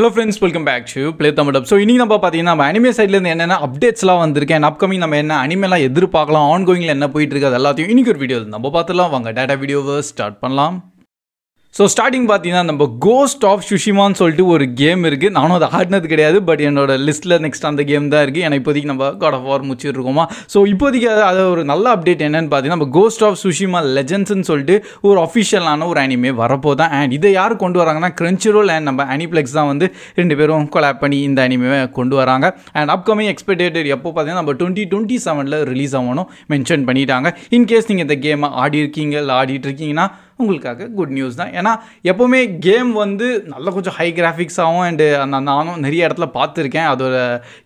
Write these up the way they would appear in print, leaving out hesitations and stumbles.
Hello friends, welcome back to Play Tamil Dub. So இன்னைக்கு நம்ம பாத்தீங்கன்னா நம்ம anime sideல இருந்து என்னென்ன அப்டேட்ஸ்லாம் வந்திருக்கு and upcoming நம்ம என்ன அனிமேலாம் எதிர்பார்க்கலாம், ongoingல என்ன போயிட்டு இருக்கு அது எல்லாத்தையும் இன்னைக்கு ஒரு வீடியோல நம்ம பார்த்துடலாம். வாங்க டேட்டா வீடியோவை ஸ்டார்ட் பண்ணலாம். ஸோ ஸ்டார்டிங் பார்த்தீங்கன்னா நம்ம கோஸ்ட் ஆஃப் சுஷிமான்னு சொல்லிட்டு ஒரு கேம் இருக்குது. நானும் அதை ஆடினது கிடையாது, பட் என்னோட லிஸ்ட்டில் நெக்ஸ்ட் அந்த கேம் தான் இருக்குது. ஏன்னா இப்போதைக்கு நம்ம காட் ஆஃப் வார் முடிச்சுட்டு இருக்கோமா. ஸோ இப்போதைக்கு அது ஒரு நல்ல அப்டேட் என்னென்னு பார்த்தீங்கன்னா நம்ம கோஸ்ட் ஆஃப் சுஷிமா லெஜெண்ட்ஸ்னு சொல்லிட்டு ஒரு அஃபிஷியலான ஒரு அனிமே வரப்போதான். அண்ட் இதை யார் கொண்டு வராங்கன்னா Crunchyroll அண்ட் நம்ம அனிப்ளெக்ஸ் தான் வந்து ரெண்டு பேரும் கொலாப் பண்ணி இந்த அனிமே கொண்டு வராங்க. அண்ட் அப்கமிங் எக்ஸ்பெக்டேட்டட் எப்போ பார்த்தீங்கன்னா நம்ம 2027 ரிலீஸ் ஆகணும் மென்ஷன் பண்ணிட்டாங்க. இன்கேஸ் நீங்கள் இந்த கேமை ஆடி இருக்கீங்க இல்லை ஆடிட்டு இருக்கீங்கன்னா உங்களுக்காக குட் நியூஸ் தான். ஏன்னா எப்போவுமே கேம் வந்து நல்லா கொஞ்சம் ஹை கிராஃபிக்ஸாகவும் அண்டு நானும் நிறைய இடத்துல பார்த்துருக்கேன். அதோட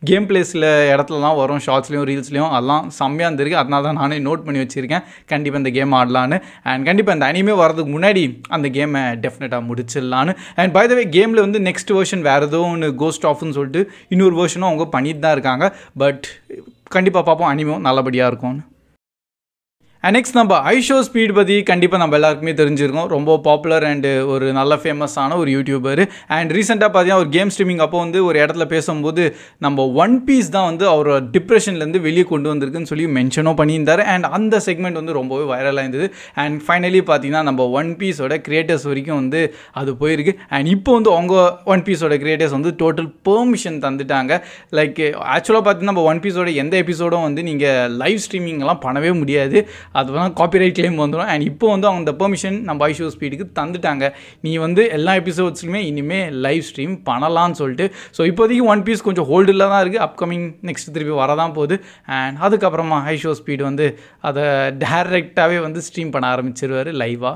கேம் பிளேஸில் இடத்துலலாம் வரும், ஷார்ட்ஸ்லேயும் ரீல்ஸ்லேயும் அதெல்லாம் செம்மையாக இருந்திருக்கு. அதனால தான் நானே நோட் பண்ணி வச்சுருக்கேன் கண்டிப்பாக இந்த கேம் ஆடலான்னு. அண்ட் கண்டிப்பாக இந்த அனிமே வரதுக்கு முன்னாடி அந்த கேமை டெஃபினட்டாக முடிச்சிடலான்னு. அண்ட் பை த வே கேமில் வந்து நெக்ஸ்ட் வெர்ஷன் வேறு ஏதோ ஒன்று கோஸ்ட் ஆஃப்னு சொல்லிட்டு இன்னொரு வெர்ஷனும் அவங்க பண்ணிட்டு தான் இருக்காங்க. பட் கண்டிப்பாக பார்ப்போம் அனிமேவும் நல்லபடியாக இருக்கும்னு. அண்ட் நெக்ஸ்ட் நம்ம ஐஷோ ஸ்பீட் பற்றி கண்டிப்பாக நம்ம எல்லாருக்குமே தெரிஞ்சிருக்கோம். ரொம்ப பாப்புலர் அண்டு ஒரு நல்ல ஃபேமஸான ஒரு யூடியூபர். அண்ட் ரீசெண்டாக பார்த்தீங்கன்னா ஒரு கேம் ஸ்ட்ரீமிங் அப்போ வந்து ஒரு இடத்துல பேசும்போது நம்ம ஒன் பீஸ் தான் வந்து அவரோட டிப்ரெஷன்லேருந்து வெளியே கொண்டு வந்திருக்குன்னு சொல்லி மென்ஷனும் பண்ணியிருந்தார். அண்ட் அந்த செக்மெண்ட் வந்து ரொம்பவே வைரலாக இருந்தது. அண்ட் ஃபைனலி பார்த்தீங்கன்னா நம்ம ஒன் பீஸோட கிரியேட்டர்ஸ் வரைக்கும் வந்து அது போயிருக்கு. அண்ட் இப்போ வந்து அவங்க ஒன் பீஸோட கிரியேட்டர்ஸ் வந்து டோட்டல் பெர்மிஷன் தந்துட்டாங்க. லைக் ஆக்சுவலாக பார்த்தீங்கன்னா நம்ம ஒன் பீஸோட எந்த எபிசோடும் வந்து நீங்கள் லைவ் ஸ்ட்ரீமிங்லாம் பண்ணவே முடியாது, அதுதான் காப்பிரைட் கிளைம் வந்துடும். அண்ட் இப்போ வந்து அவங்க இந்த பெர்மிஷன் நம்ம ஐஷோ ஸ்பீடுக்கு தந்துட்டாங்க. நீ வந்து எல்லா எபிசோட்ஸ்லையுமே இனிமேல் லைவ் ஸ்ட்ரீம் பண்ணலான்னு சொல்லிட்டு. ஸோ இப்போதைக்கு ஒன் பீஸ் கொஞ்சம் ஹோல்டில் தான் இருக்குது. அப்கமிங் நெக்ஸ்ட் திருப்பி வரதான் போகுது. அண்ட் அதுக்கப்புறமா ஐஷோ ஸ்பீடு வந்து அதை டைரெக்டாகவே வந்து ஸ்ட்ரீம் பண்ண ஆரம்பிச்சிருவார் லைவாக.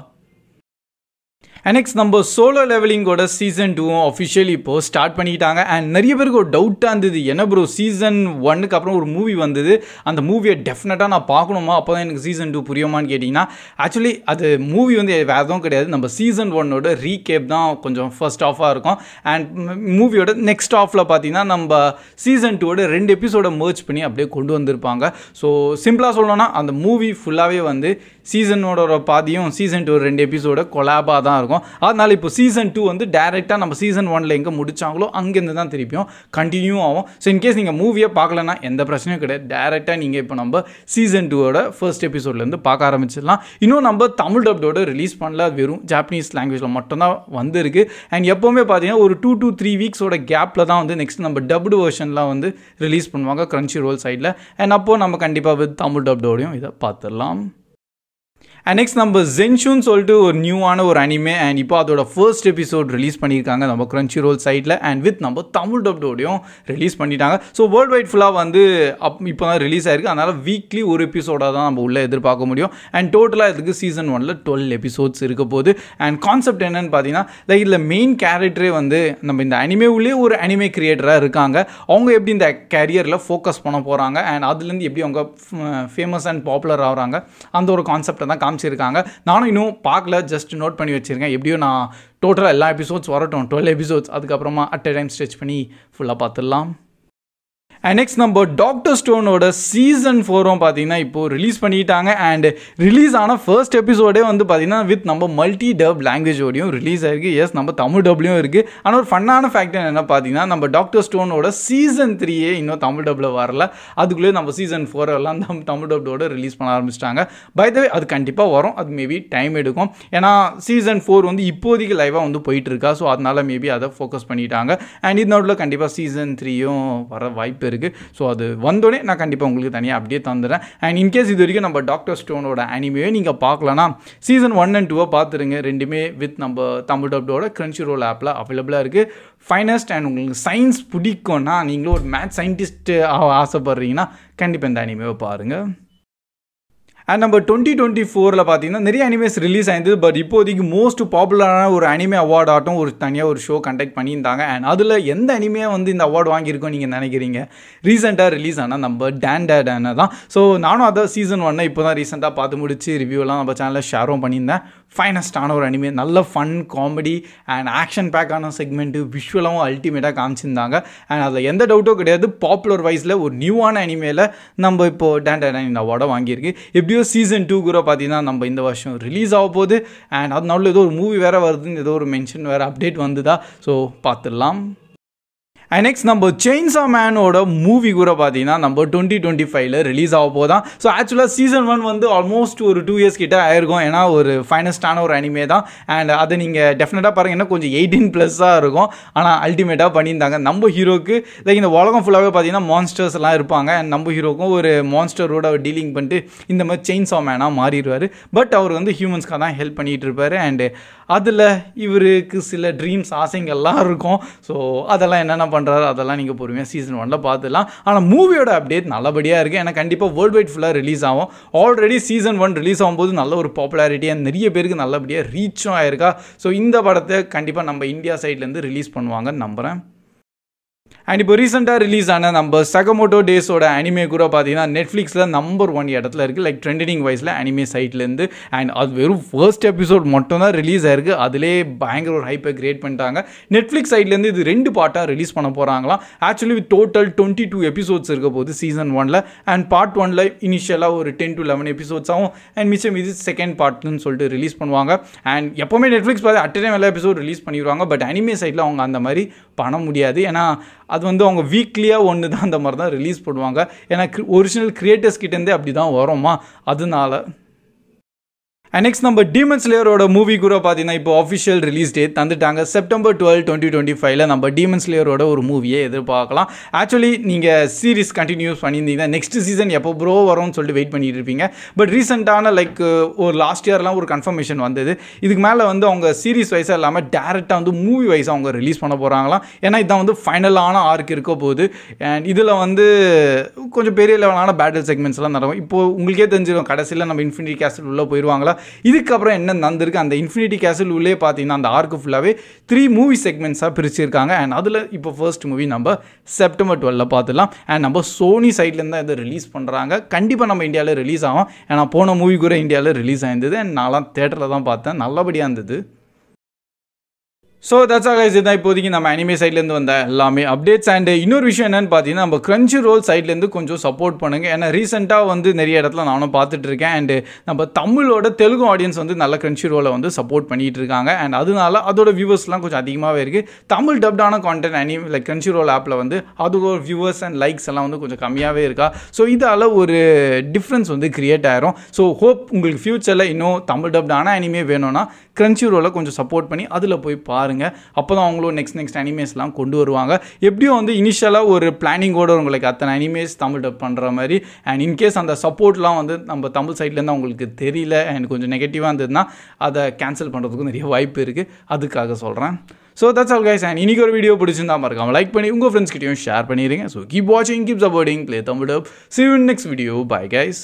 அண்ட் நெக்ஸ்ட் நம்ம சோலோ லெவலிங்கோட சீசன் 2 அஃபிஷியலி இப்போது ஸ்டார்ட் பண்ணிட்டாங்க. அண்ட் நிறைய பேருக்கு ஒரு டவுட்டாக இருந்தது, என்ன ப்ரோ சீசன் 1க்கு அப்புறம் ஒரு மூவி வந்தது, அந்த மூவியை டெஃபினட்டாக நான் பார்க்கணுமா, அப்போ தான் எனக்கு சீசன் 2 புரியுமான்னு கேட்டிங்கன்னா ஆக்சுவலி அது மூவி வந்து வேறு எதுவும் கிடையாது. நம்ம சீசன் 1ஓட ரீகேப் தான் கொஞ்சம் ஃபர்ஸ்ட் ஆஃபாக இருக்கும். அண்ட் மூவியோட நெக்ஸ்ட் ஆஃபில் பார்த்தீங்கன்னா நம்ம சீசன் 2ஓட 2 எபிசோடை மர்ஜ் பண்ணி அப்படியே கொண்டு வந்திருப்பாங்க. ஸோ சிம்பிளாக சொல்லணும்னா அந்த மூவி ஃபுல்லாகவே வந்து சீசனோட பாதியும் சீசன் 2 2 எபிசோட கொலாபாக தான் இருக்கும். அதனால் இப்போ சீசன் 2 வந்து டேரெக்டாக நம்ம சீசன் 1ல் எங்கே முடித்தாங்களோ அங்கேருந்து தான் திருப்பியும் கண்டினியூ ஆகும். ஸோ இன்கேஸ் நீங்கள் மூவியை பார்க்கலன்னா எந்த பிரச்சனையும் கிடையாது, டேரெக்டாக நீங்கள் இப்போ நம்ம சீசன் 2ஓட ஃபர்ஸ்ட் எபிசோட்லேருந்து பார்க்க ஆரம்பிச்சிடலாம். இன்னும் நம்ம தமிழ் டப்டோட ரிலீஸ் பண்ணல, அது வெறும் ஜாப்பனீஸ் லாங்குவேஜில் மட்டும்தான் வந்திருக்கு. அண்ட் எப்போவுமே பார்த்தீங்கன்னா ஒரு 2 to 3 வீக்ஸோட கேப்பில் தான் வந்து நெக்ஸ்ட் நம்ம டப்டு வெர்ஷன்லாம் வந்து ரிலீஸ் பண்ணுவாங்க Crunchyroll சைடில். அண்ட் அப்போது நம்ம கண்டிப்பாக வித் தமிழ் டப்டோடையும் இதை பார்த்துடலாம். அண்ட் நெக்ஸ்ட் நம்ம ஜென்ஷுன்னு சொல்லிட்டு ஒரு நியூவான ஒரு அனிமே. அண்ட் இப்போ அதோட ஃபர்ஸ்ட் எபிசோட் ரிலீஸ் பண்ணியிருக்காங்க நம்ம Crunchyroll சைட்டில். அண்ட் வித் நம்ம தமிழ் டப்டோடையும் ரிலீஸ் பண்ணிட்டாங்க. ஸோ வேர்ல்டு வைட் ஃபுல்லாக வந்து இப்போ தான் ரிலீஸ் ஆயிருக்கு. அதனால் வீக்லி ஒரு எபிசோடாக தான் நம்ம உள்ளே எதிர்பார்க்க முடியும். அண்ட் டோட்டலாக இதுக்கு சீசன் 1ல் 12 எபிசோட்ஸ் இருக்க போகுது. அண்ட் கான்செப்ட் என்னன்னு பார்த்தீங்கன்னா லைக் இதில் மெயின் கேரக்டரே வந்து நம்ம இந்த அனிமேவுலேயே ஒரு அனிமே கிரியேட்டராக இருக்காங்க. அவங்க எப்படி இந்த கேரியரில் ஃபோக்கஸ் பண்ண போகிறாங்க அண்ட் அதுலேருந்து எப்படி அவங்க ஃபேமஸ் அண்ட் பாப்புலர் ஆகிறாங்க, அந்த ஒரு கான்செப்டை தான் காமிச்சிருக்காங்க. நானும் இன்னும் பார்க்கல, ஜஸ்ட் நோட் பண்ணி வச்சுருக்கேன். எப்படியோ நான் டோட்டலாக எல்லா எபிசோட்ஸ் வரட்டும், 12 எபிசோட்ஸ், அதுக்கப்புறமா அட் எ டைம் ஸ்ட்ரெச் பண்ணி ஃபுல்லாக பார்த்துடலாம். அண்ட் நெக்ஸ்ட் நம்ம டாக்டர் ஸ்டோனோட சீசன் 4 பார்த்தீங்கன்னா இப்போது ரிலீஸ் பண்ணிட்டாங்க. அண்ட் ரிலீஸ் ஆன ஃபர்ஸ்ட் எபிசோடே வந்து பார்த்தீங்கன்னா வித் நம்ம மல்டி டப் லாங்குவேஜோடையும் ரிலீஸ் ஆகிருக்கு. எஸ் நம்ம தமிழ் டப்லையும் இருக்குது. ஆனால் ஒரு ஃபன்னான ஃபேக்ட் என்ன பார்த்தீங்கன்னா நம்ம டாக்டர் ஸ்டோனோட சீசன் 3 இன்னும் தமிழ் டப்பில் வரல. அதுக்குள்ளேயே நம்ம சீசன் 4 எல்லாம் நம்ம தமிழ் டப்போட ரிலீஸ் பண்ண ஆரம்பிச்சிட்டாங்க. பை த வே அது கண்டிப்பாக வரும், அது மேபி டைம் எடுக்கும். ஏன்னா சீசன் 4 வந்து இப்போதைக்கு லைவாக வந்து போயிட்டு இருக்கா. ஸோ அதனால மேபி அதை ஃபோக்கஸ் பண்ணிட்டாங்க. அண்ட் இது நோட்டில் கண்டிப்பாக சீசன் 3யும் வர வாய்ப்பு இருக்குது. ஸோ அது வந்தோடனே நான் கண்டிப்பாக உங்களுக்கு தனியாக அப்படியே தந்துடுறேன். அண்ட் இன்கேஸ் இது வரைக்கும் நம்ம டாக்டர் ஸ்டோனோட அனிமே நீங்கள் பார்க்கலன்னா சீசன் 1 and 2 பார்த்துருங்க. ரெண்டுமே வித் நம்ம தமிழ் டப்டோட Crunchyroll ஆப்பில் அவைலபிளாக இருக்குது. ஃபைனஸ்ட் அண்ட் உங்களுக்கு சயின்ஸ் பிடிக்கும்னா, நீங்களும் ஒரு மேத்ஸ் சயின்டிஸ்ட் ஆசைப்படுறீங்கன்னா கண்டிப்பாக இந்த அனிமேவை பாருங்கள். அண்ட் நம்ம 2024 பார்த்தீங்கன்னா நிறைய அனிமேஸ் ரிலீஸ் ஆயிருந்தது. பட் இப்போதைக்கு மோஸ்ட் பாப்புலரான ஒரு அனிமே அவார்டு ஆட்டும் ஒரு தனியாக ஒரு ஷோ கண்டக்ட் பண்ணியிருந்தாங்க. அண்ட் அதில் எந்த அனிமையாக வந்து இந்த அவார்டு வாங்கியிருக்கோம் நீங்கள் நினைக்கிறீங்க? ரீசெண்டாக ரிலீஸ் ஆனால் நம்ம டேண்டா தான். ஸோ நானும் அதை சீசன் 1 இப்போ தான் ரீசெண்டாக பார்த்து முடிச்சு ரிவ்யூலாம் நம்ம சேனலில் ஷேரும் பண்ணியிருந்தேன். ஃபைனஸ்டான ஒரு அனிமே, நல்ல ஃபன் காமெடி அண்ட் ஆக்ஷன் பேக்கான செக்மெண்ட்டு, விஷுவலாகவும் அல்டிமேட்டாக காமிச்சிருந்தாங்க. அண்ட் அதில் எந்த டவுட்டும் கிடையாது, பாப்புலர் வைஸில் ஒரு நியூவான அனிமேல நம்ம இப்போது டேண்டா இந்த அவார்டை வாங்கியிருக்கு. எப்படியோ சீசன் 2 கூட பார்த்தீங்கன்னா நம்ம இந்த வருஷம் ரிலீஸ் ஆக போகுது. அண்ட் அதனால ஏதோ ஒரு மூவி வேறு வருதுன்னு ஏதோ ஒரு மென்ஷன் வேறு அப்டேட் வந்துதா. ஸோ பார்த்துடலாம். அண்ட் நெக்ஸ்ட் நம்ம செயின்ஸா மேனோட மூவி கூட பார்த்தீங்கன்னா நம்ம 2025 ரிலீஸ் ஆக போதான். ஸோ ஆக்சுவலாக சீசன் 1 வந்து ஆல்மோஸ்ட் ஒரு 2 இயர்ஸ் கிட்ட ஆயிருக்கும். ஏன்னா ஒரு ஃபைனஸ்டான ஒரு அனிமே தான். அண்ட் அதை நீங்கள் டெஃபினட்டாக பாருங்கன்னா கொஞ்சம் 18+ இருக்கும். ஆனால் அல்டிமேட்டாக பண்ணியிருந்தாங்க. நம்ம ஹீரோக்கு லைக் இந்த உலகம் ஃபுல்லாகவே பார்த்தீங்கன்னா மான்ஸ்டர்ஸ் எல்லாம் இருப்பாங்க. அண்ட் நம்ம ஹீரோக்கும் ஒரு மான்ஸ்டரோட அவர் டீலிங் பண்ணிட்டு இந்த மாதிரி செயின்ஸா மேனாக மாறிடுவார். பட் அவர் வந்து ஹியூமன்ஸ்க்காக தான் ஹெல்ப் பண்ணிகிட்டு இருப்பார். அண்டு அதில் இவருக்கு சில ட்ரீம்ஸ் ஆசைங்கள்லாம் இருக்கும். ஸோ அதெல்லாம் என்னென்ன பண்ணுறாரு அதெல்லாம் நீங்கள் பொறுமையாக சீசன் 1 பார்த்துலாம். ஆனால் மூவியோட அப்டேட் நல்லபடியாக இருக்குது. ஏன்னா கண்டிப்பாக வேர்ல்டு வைட் ஃபுல்லாக ரிலீஸ் ஆகும். ஆல்ரெடி சீசன் 1 ரிலீஸ் ஆகும்போது நல்ல ஒரு பாப்புலாரிட்டியாக நிறைய பேருக்கு நல்லபடியாக ரீச்சும் ஆயிருக்கா. ஸோ இந்த படத்தை கண்டிப்பாக நம்ம இந்தியா சைட்லேருந்து ரிலீஸ் பண்ணுவாங்கன்னு நம்புகிறேன். அண்ட் இப்போ ரீசெண்டாக ரிலீஸ் ஆன நம்ம சகமோட்டோ டேஸோட அனிமே கூட பார்த்தீங்கன்னா நெட்ஃப்ளிக்ஸில் நம்பர் 1 இடத்துல இருக்குது. லைக் ட்ரெண்டிங் வைஸில் அனிமே சைட்லேருந்து. அண்ட் அது வெறும் ஃபர்ஸ்ட் எபிசோட் மட்டும் தான் ரிலீஸ் ஆயிருக்கு. அதிலே பயங்கர ஒரு ஹைப்பை கிரியேட் பண்ணிட்டாங்க. நெட்ஃப்ளிக்ஸ் சைட்லேருந்து இது 2 பார்ட்டாக ரிலீஸ் பண்ண போகிறாங்களாம். ஆக்சுவலி டோட்டல் 22 எபிசோட்ஸ் இருக்க போகுது சீசன் 1. அண்ட் பார்ட் 1 இனிஷியலாக ஒரு 10 to 11 எபிசோட்ஸ் ஆகும். அண்ட் மிச்சம் இது செகண்ட் பார்ட்னு சொல்லிட்டு ரிலீஸ் பண்ணுவாங்க. அண்ட் எப்போவுமே நெட்ஃப்ளிக்ஸ் பார்த்து அட் டைம் எல்லா எபிசோட் ரிலீஸ் பண்ணிடுவாங்க. பட் அனிமே சைட்டில் அவங்க அந்த மாதிரி பண்ண முடியாது. ஏன்னா அது வந்து அவங்க வீக்லியாக ஒன்று தான் அந்த மாதிரி தான் ரிலீஸ் பண்ணுவாங்க. ஏன்னா ஒரிஜினல் கிரியேட்டர்ஸ் கிட்டேருந்தே அப்படி தான் வருமா, அதனால. அண்ட் நெக்ஸ்ட் நம்ம டீமன் ஸ்லேயரோட மூவி கூட பார்த்தீங்கன்னா இப்போ ஆஃபிஷியல் ரிலீஸ் டேட் தந்துட்டாங்க. செப்டம்பர் 12, 2025 நம்ம டீமன் ஸ்லேயரோட ஒரு மூவியை எதிர்பார்க்கலாம். ஆக்சுவலி நீங்கள் சீரிஸ் கண்டினியூஸ் பண்ணியிருந்தீங்கன்னா நெக்ஸ்ட் சீசன் எப்போ ப்ரோ வரும்னு சொல்லிட்டு வெயிட் பண்ணிட்டு இருப்பீங்க. பட் ரீசெண்டான லைக் ஒரு லாஸ்ட் இயர்லாம் ஒரு கன்ஃபர்மேஷன் வந்தது. இதுக்கு மேலே வந்து அவங்க சீரிஸ் வைஸாக இல்லாமல் டேரெக்டாக வந்து மூவி வைஸாக அவங்க ரிலீஸ் பண்ண போகிறாங்களாம். ஏன்னா இதான் வந்து ஃபைனலான ஆர்க் இருக்க போகுது. அண்ட் இதில் வந்து கொஞ்சம் பெரிய லெவலான பேட்டில் செக்மெண்ட்ஸ்லாம் நடக்கும். இப்போது உங்களுக்கே தெரிஞ்சிடும் கடைசியில் நம்ம இன்ஃபினிட்டி கேஸ்டில் உள்ளே போயிடுவாங்களா. இதுக்கப்புறம் என்ன நடந்திருக்கு அந்த இன்ஃபினிட்டி கேசல் உள்ளே பார்த்தீங்கன்னா அந்த ஆர்க்கு ஃபுல்லாகவே 3 மூவி செக்மெண்ட்ஸாக பிரிச்சிருக்காங்க. அண்ட் அதில் இப்போ ஃபர்ஸ்ட் மூவி நம்ம செப்டம்பர் 12 பார்த்துலாம். அண்ட் நம்ம சோனி சைட்லேருந்து தான் இதை ரிலீஸ் பண்ணுறாங்க. கண்டிப்பாக நம்ம இந்தியாவில் ரிலீஸ் ஆகும். ஏன்னா போன மூவி கூட இந்தியாவில் ரிலீஸ் ஆயிருந்தது. அண்ட் நான்லாம் தேட்டரில் தான் பார்த்தேன், நல்லபடியாக இருந்தது. So that's all guys. இதுதான் இப்போதைக்கு நம்ம அனிமே சைட்லேருந்து வந்த எல்லாமே அப்டேட்ஸ். அண்ட் இன்னொரு விஷயம் என்னென்னு பார்த்தீங்கன்னா நம்ம கிரன்ச்சி ரோல் சைட்லேருந்து கொஞ்சம் சப்போர்ட் பண்ணுங்கள். ஏன்னா ரீசெண்டாக வந்து நிறைய இடத்துல நானும் பார்த்துட்டு இருக்கேன். அண்டு நம்ம தமிழோட தெலுங்கு ஆடியன்ஸ் வந்து நல்ல கிரன்ச்சி ரோலை வந்து சப்போர்ட் பண்ணிகிட்டு இருக்காங்க. அண்ட் அதனால அதோட வியூவர்ஸ்லாம் கொஞ்சம் அதிகமாகவே இருக்குது. தமிழ் டப்டான content anime like Crunchyroll ஆப்பில் வந்து அதோட வியூவர்ஸ் அண்ட் லைக்ஸ் எல்லாம் வந்து கொஞ்சம் கம்மியாகவே இருக்கா. ஸோ இதால் ஒரு டிஃப்ரென்ஸ் வந்து கிரியேட் ஆயிரும். ஸோ ஹோப் உங்களுக்கு ஃப்யூச்சரில் இன்னும் தமிழ் டப்டான அனிமே வேணும்னா கிரன்ச்சி ரோலை கொஞ்சம் சப்போர்ட் பண்ணி அதில் போய் பாருங்கள். அப்போ தான் அவங்களும் நெக்ஸ்ட் அனிமேஸ்லாம் கொண்டு வருவாங்க. எப்படியும் வந்து இனிஷியலாக ஒரு பிளானிங்கோடு உங்களுக்கு அத்தனை அனிமேஸ் தமிழ் டப் பண்ணுற மாதிரி. அண்ட் இன்கேஸ் அந்த சப்போர்ட்லாம் வந்து நம்ம தமிழ் சைட்லேருந்து அவங்களுக்கு தெரியல அண்ட் கொஞ்சம் நெகட்டிவாக இருந்ததுன்னா அதை கேன்சல் பண்ணுறதுக்கும் நிறைய வாய்ப்பு இருக்குது. அதுக்காக சொல்கிறேன். So that's all guys. And இன்றைக்கி ஒரு வீடியோ பிடிச்சிருந்தா மறக்காம லைக் பண்ணி உங்கள் ஃப்ரெண்ட்ஸ் கிட்டையும் ஷேர் பண்ணிடுங்க. ஸோ கீப் வாட்சிங், keep supporting play Tamil dub. See you in next video. Bye guys.